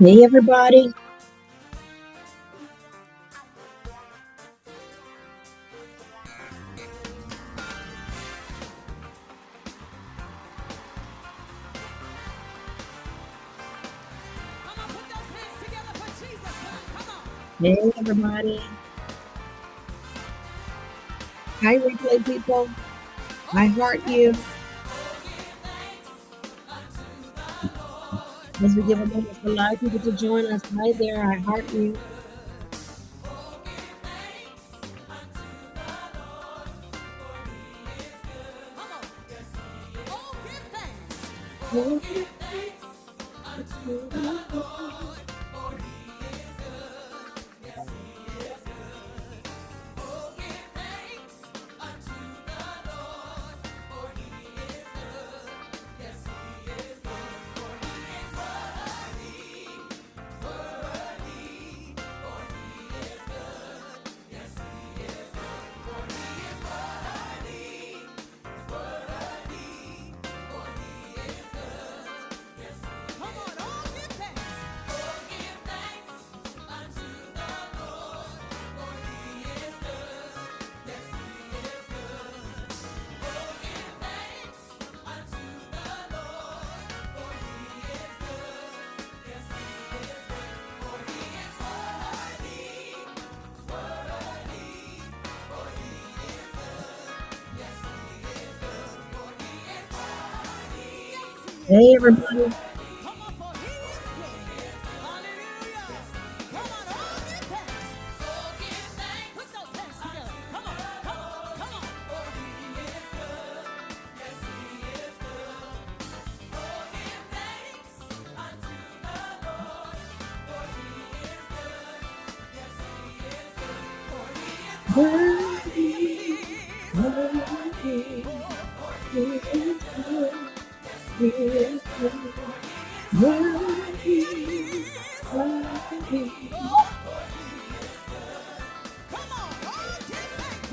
Hey, everybody. Hey, everybody. Hi, replay people. I heart you. As we give a moment for live people to join us. Hi there. I heart you. Hey, everybody.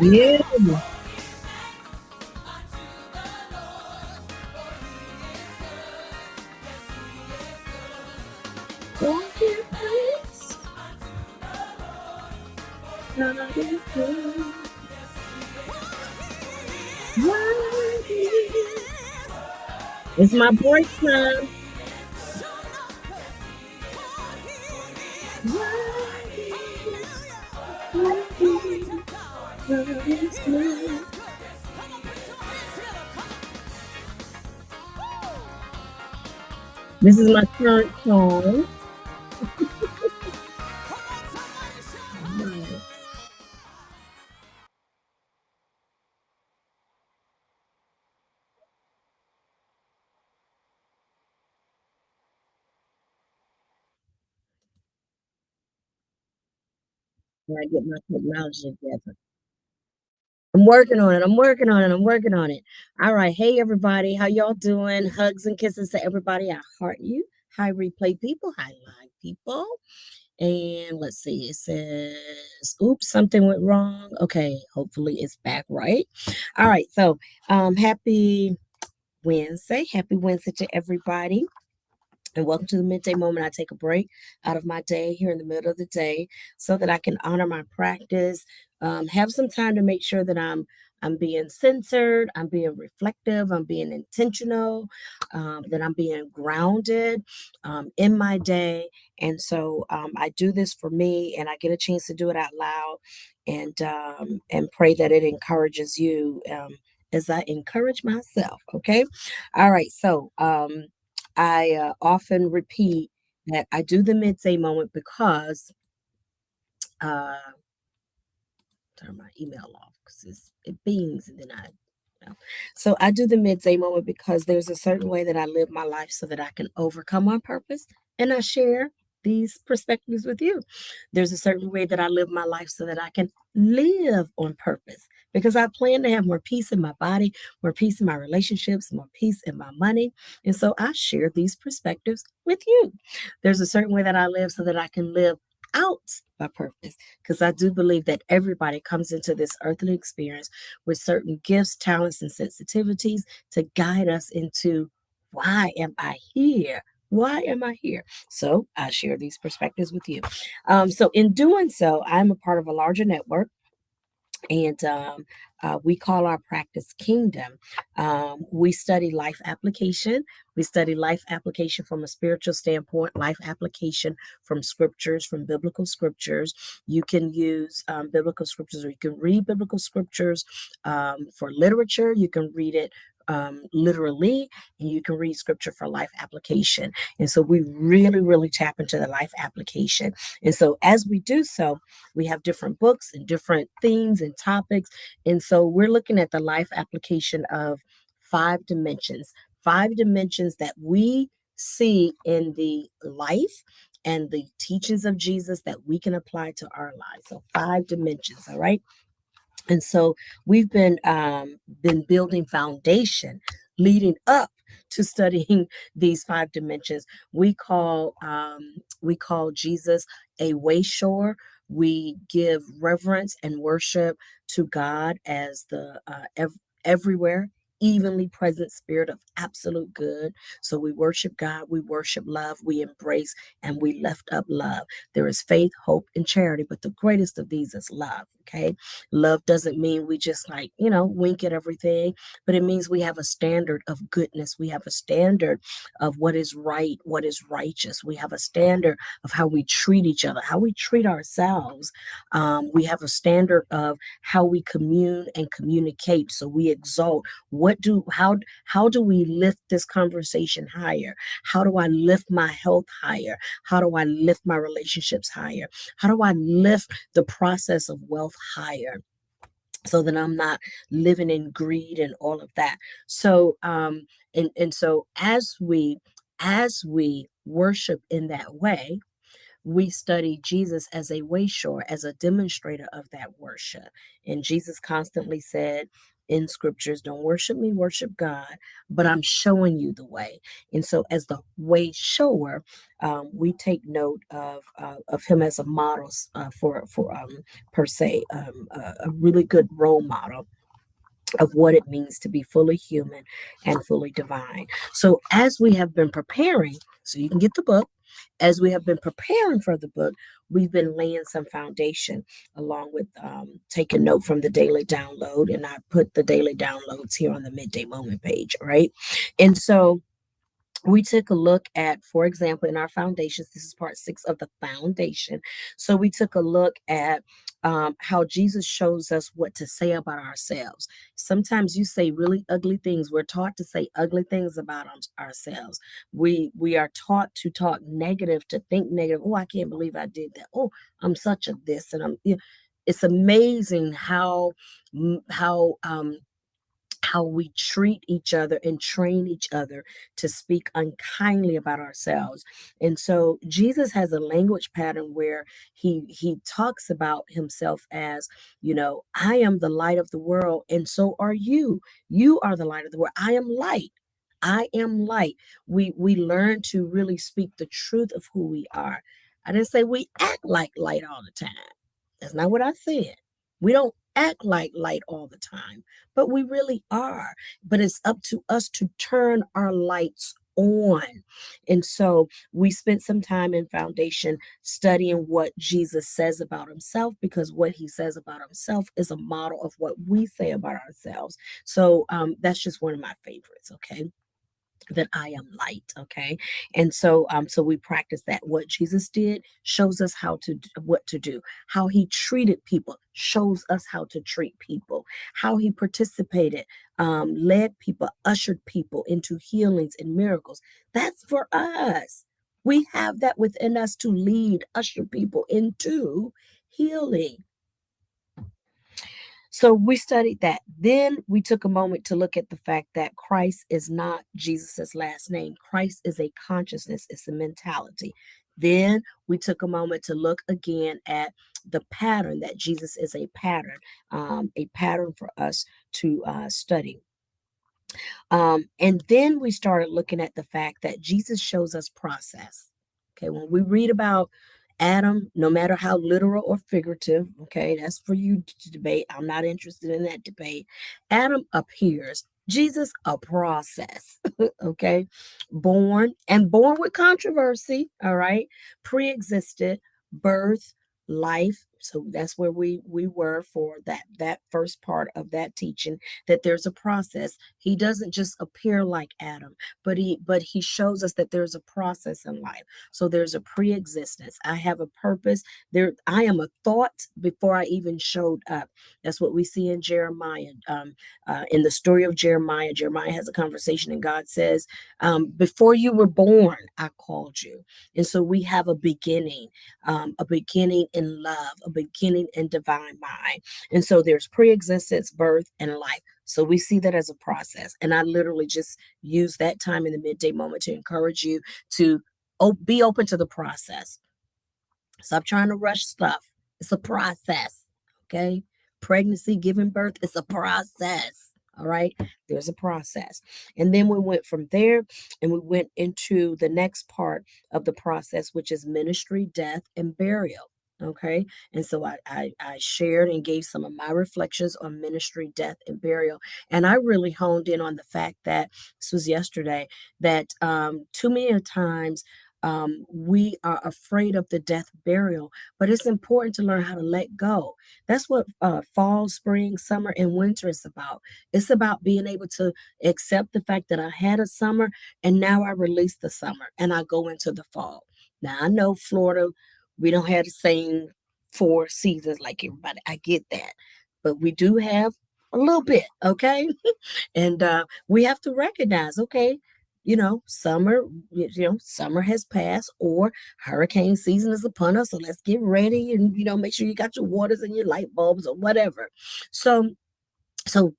Yeah. It's my break time. This is my current song. Right. When I get my technology together. I'm working on it. I'm working on it. I'm working on it. All right. Hey, everybody. How y'all doing? Hugs and kisses to everybody. I heart you. Hi, replay people. Hi, live people. And let's see. It says, oops, something went wrong. Okay. Hopefully it's back right. All right. So, happy Wednesday. Happy Wednesday to everybody. And welcome to the midday moment. I take a break out of my day here in the middle of the day so that I can honor my practice, have some time to make sure that I'm being censored, I'm being reflective, I'm being intentional, that I'm being grounded in my day. And so I do this for me, and I get a chance to do it out loud, and pray that it encourages you. As I encourage myself. Okay. All right. So, I often repeat that I do the midday moment because uh, turn my email off because it beams and then you know. So I do the midday moment because there's a certain way that I live my life so that I can overcome my purpose, and I share these perspectives with you. There's a certain way that I live my life so that I can live on purpose because I plan to have more peace in my body, more peace in my relationships, more peace in my money. And so I share these perspectives with you. There's a certain way that I live so that I can live out my purpose because I do believe that everybody comes into this earthly experience with certain gifts, talents, and sensitivities to guide us into why am I here? Why am I here? So I share these perspectives with you. So in doing so, I'm a part of a larger network, and we call our practice Kingdom. We study life application. We study life application from a spiritual standpoint, life application from scriptures, from biblical scriptures. You can use biblical scriptures, or you can read biblical scriptures for literature. You can read it literally, and you can read scripture for life application. And so we really, really tap into the life application. And so as we do so, we have different books and different themes and topics. And so we're looking at the life application of five dimensions that we see in the life and the teachings of Jesus that we can apply to our lives. So 5 dimensions, all right? And so we've been building foundation leading up to studying these 5 dimensions. We call Jesus a wayshower. We give reverence and worship to God as the everywhere evenly present spirit of absolute good. So we worship God, we worship love, we embrace and we lift up love. There is faith, hope, and charity, but the greatest of these is love. Okay. Love doesn't mean we just wink at everything, but it means we have a standard of goodness. We have a standard of what is right, what is righteous. We have a standard of how we treat each other, how we treat ourselves. We have a standard of how we commune and communicate. So we exalt. How do we lift this conversation higher? How do I lift my health higher? How do I lift my relationships higher? How do I lift the process of wealth higher, so that I'm not living in greed and all of that? So so as we worship in that way, we study Jesus as a wayshower, as a demonstrator of that worship. And Jesus constantly said in scriptures, don't worship me, worship God, but I'm showing you the way. And so as the way shower, we take note of him as a model for per se, a really good role model of what it means to be fully human and fully divine. So as we have been preparing, so you can get the book, as we have been preparing for the book, we've been laying some foundation along with taking note from the daily download. And I put the daily downloads here on the Midday Moment page, right? And so we took a look at, for example, in our foundations, this is part 6 of the foundation. So we took a look at how Jesus shows us what to say about ourselves. Sometimes you say really ugly things. We're taught to say ugly things about ourselves. We are taught to talk negative, to think negative. Oh, I can't believe I did that. Oh, I'm such a this, and it's amazing how we treat each other and train each other to speak unkindly about ourselves. And so Jesus has a language pattern where he talks about himself as, I am the light of the world, and so are you. You are the light of the world. I am light. I am light. We learn to really speak the truth of who we are. I didn't say we act like light all the time. That's not what I said. We don't act like light all the time, but we really are. But it's up to us to turn our lights on. And so we spent some time in foundation studying what Jesus says about himself, because what he says about himself is a model of what we say about ourselves. So that's just one of my favorites. Okay, that I am light. Okay. And so we practice that. What Jesus did shows us what to do. How he treated people shows us how to treat people. How he participated, led people, ushered people into healings and miracles. That's for us. We have that within us to lead, usher people into healing. So we studied that. Then we took a moment to look at the fact that Christ is not Jesus's last name. Christ is a consciousness, it's a mentality. Then we took a moment to look again at the pattern, that Jesus is a pattern for us to study. And then we started looking at the fact that Jesus shows us process. Okay, when we read about Adam, no matter how literal or figurative, okay, that's for you to debate. I'm not interested in that debate. Adam appears, Jesus, a process. Okay. Born with controversy. All right. Pre-existed, birth, life. So that's where we were for that first part of that teaching, that there's a process. He doesn't just appear like Adam, but he shows us that there's a process in life. So there's a pre-existence. I have a purpose. There I am a thought before I even showed up. That's what we see in Jeremiah. In the story of Jeremiah, Jeremiah has a conversation, and God says, before you were born, I called you. And so we have a beginning in love, a beginning in divine mind. And so there's pre-existence, birth, and life. So we see that as a process. And I literally just use that time in the midday moment to encourage you to be open to the process. Stop trying to rush stuff. It's a process. Okay. Pregnancy, giving birth, it's a process. All right. There's a process. And then we went from there and we went into the next part of the process, which is ministry, death, and burial. Okay. And so I shared and gave some of my reflections on ministry, death, and burial. And I really honed in on the fact that this was yesterday, that too many times we are afraid of the death burial, but it's important to learn how to let go. That's what fall, spring, summer, and winter is about. It's about being able to accept the fact that I had a summer and now I release the summer and I go into the fall. Now, I know Florida, we don't have the same four seasons like everybody. I get that. But we do have a little bit, okay? And we have to recognize, okay, summer, summer has passed, or hurricane season is upon us. So let's get ready and, make sure you got your waters and your light bulbs or whatever. So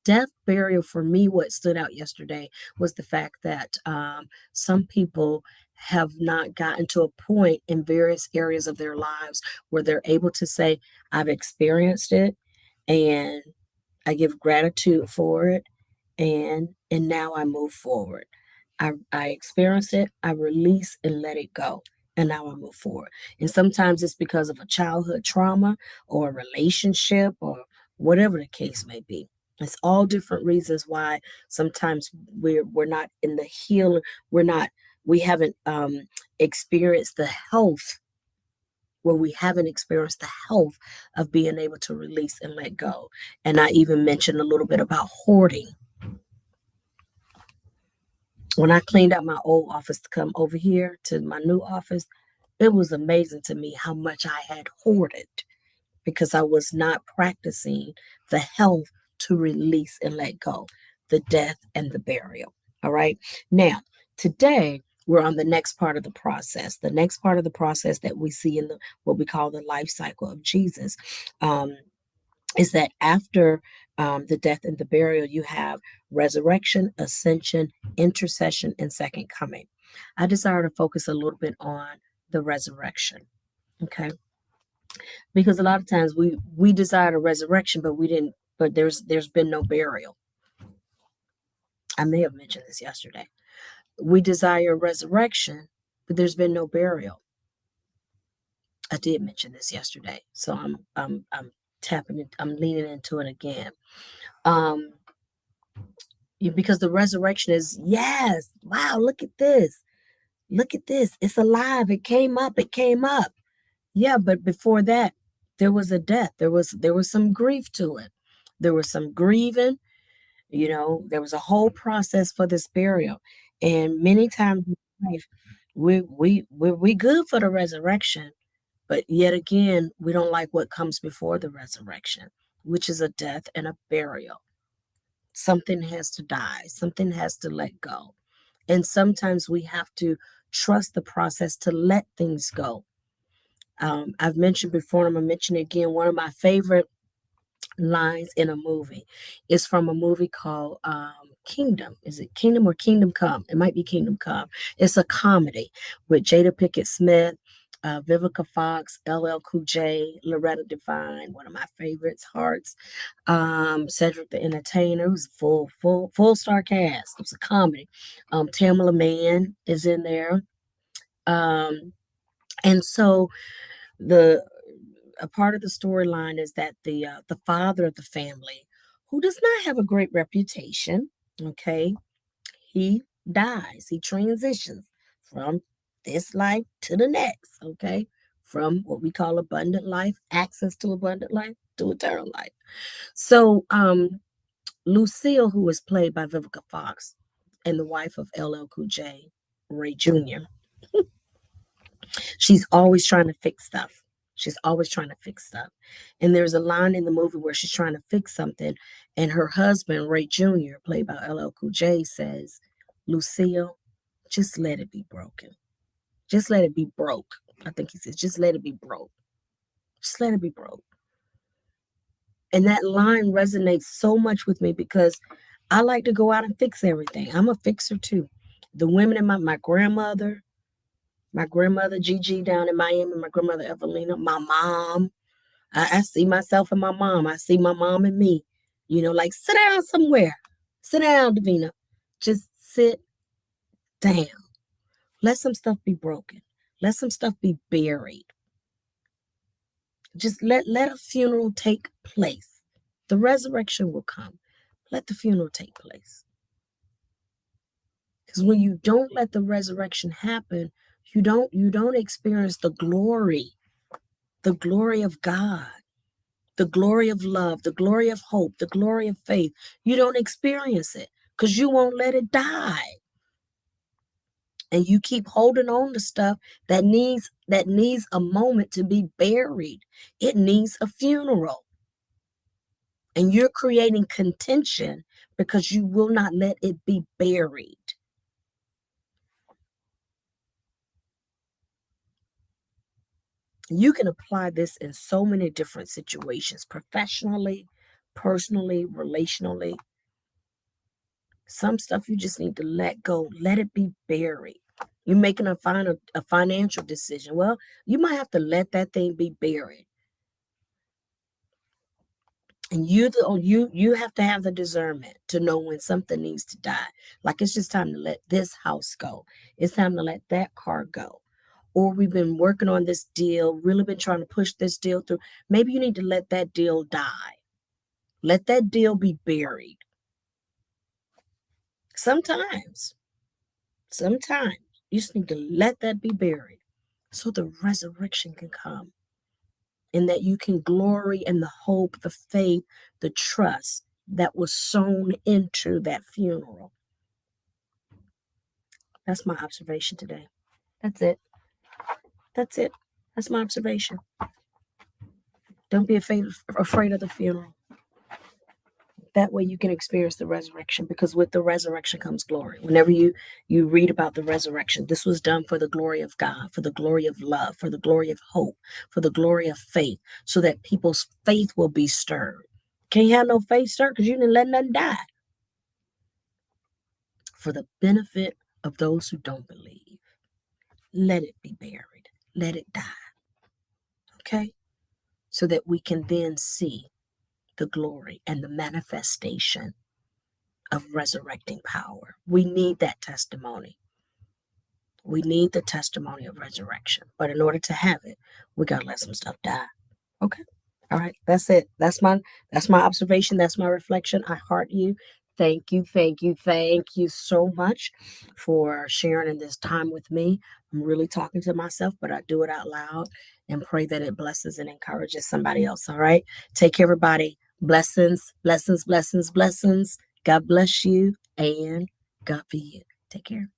death burial for me, what stood out yesterday was the fact that some people have not gotten to a point in various areas of their lives where they're able to say, I've experienced it and I give gratitude for it, and now I move forward. I experience it, I release and let it go. And now I move forward. And sometimes it's because of a childhood trauma or a relationship or whatever the case may be. It's all different reasons why sometimes we're not in the healing, we haven't experienced the health, where we haven't experienced the health of being able to release and let go. And I even mentioned a little bit about hoarding. When I cleaned out my old office to come over here to my new office, it was amazing to me how much I had hoarded because I was not practicing the health to release and let go, the death and the burial. All right. Now, today we're on the next part of the process. The next part of the process that we see in what we call the life cycle of Jesus. Is that after the death and the burial, you have resurrection, ascension, intercession, and second coming. I desire to focus a little bit on the resurrection, okay? Because a lot of times we desire a resurrection, but we didn't. But there's been no burial. I may have mentioned this yesterday. We desire resurrection, but there's been no burial. I did mention this yesterday, so I'm tapping it. I'm leaning into it again. Um, because the resurrection is, yes, wow, look at this, it's alive, it came up, yeah, but before that there was a death, there was some grief to it, there was some grieving, there was a whole process for this burial. And many times in life we good for the resurrection, but yet again we don't like what comes before the resurrection, which is a death and a burial. Something has to die, something has to let go. And sometimes we have to trust the process to let things go. I've mentioned before, and I'm going to mention it again. One of my favorite lines in a movie is from a movie called Kingdom. Is it Kingdom or Kingdom Come? It might be Kingdom Come. It's a comedy with Jada Pinkett Smith, Vivica Fox, LL Cool J, Loretta Devine, one of my favorites, Hearts, Cedric the Entertainer. It was full star cast. It was a comedy. Tamala Mann is in there. And so the a part of the storyline is that the father of the family, who does not have a great reputation, Okay. He dies. He transitions from this life to the next. Okay. From what we call abundant life, access to abundant life, to eternal life. So, Lucille, who was played by Vivica Fox, and the wife of LL Cool J, Ray Jr., she's always trying to fix stuff. She's always trying to fix stuff. And there's a line in the movie where she's trying to fix something, and her husband, Ray Jr., played by LL Cool J, says, Lucille, just let it be broken. Just let it be broke. I think he says, just let it be broke. Just let it be broke. And that line resonates so much with me because I like to go out and fix everything. I'm a fixer too. The women in my grandmother, Gigi down in Miami, my grandmother Evelina, my mom. I see myself in my mom. I see my mom and me. Like sit down somewhere. Sit down, Davina. Just sit down. Let some stuff be broken. Let some stuff be buried. Just let a funeral take place. The resurrection will come. Let the funeral take place. Because when you don't let the resurrection happen, you don't experience the glory of God, the glory of love, the glory of hope, the glory of faith. You don't experience it because you won't let it die. And you keep holding on to stuff that needs a moment to be buried. It needs a funeral. And you're creating contention because you will not let it be buried. You can apply this in so many different situations, professionally, personally, relationally. Some stuff you just need to let go, let it be buried. You're making a financial decision. Well, you might have to let that thing be buried. And you have to have the discernment to know when something needs to die. Like it's just time to let this house go. It's time to let that car go. Or we've been working on this deal, really been trying to push this deal through. Maybe you need to let that deal die. Let that deal be buried. Sometimes you just need to let that be buried so the resurrection can come. And that you can glory in the hope, the faith, the trust that was sown into that funeral. That's my observation today. That's it. That's my observation. Don't be afraid of the funeral. That way you can experience the resurrection, because with the resurrection comes glory. Whenever you read about the resurrection, this was done for the glory of God, for the glory of love, for the glory of hope, for the glory of faith, so that people's faith will be stirred. Can't have no faith stirred because you didn't let nothing die. For the benefit of those who don't believe, let it be buried. Let it die. Okay? So that we can then see the glory and the manifestation of resurrecting power. We need that testimony. We need the testimony of resurrection. But in order to have it, we got to let some stuff die. Okay? All right. That's it. That's my observation. That's my reflection. I heart you. Thank you so much for sharing in this time with me. I'm really talking to myself, but I do it out loud and pray that it blesses and encourages somebody else. All right. Take care, everybody. Blessings, blessings, blessings, blessings. God bless you and God be you. Take care.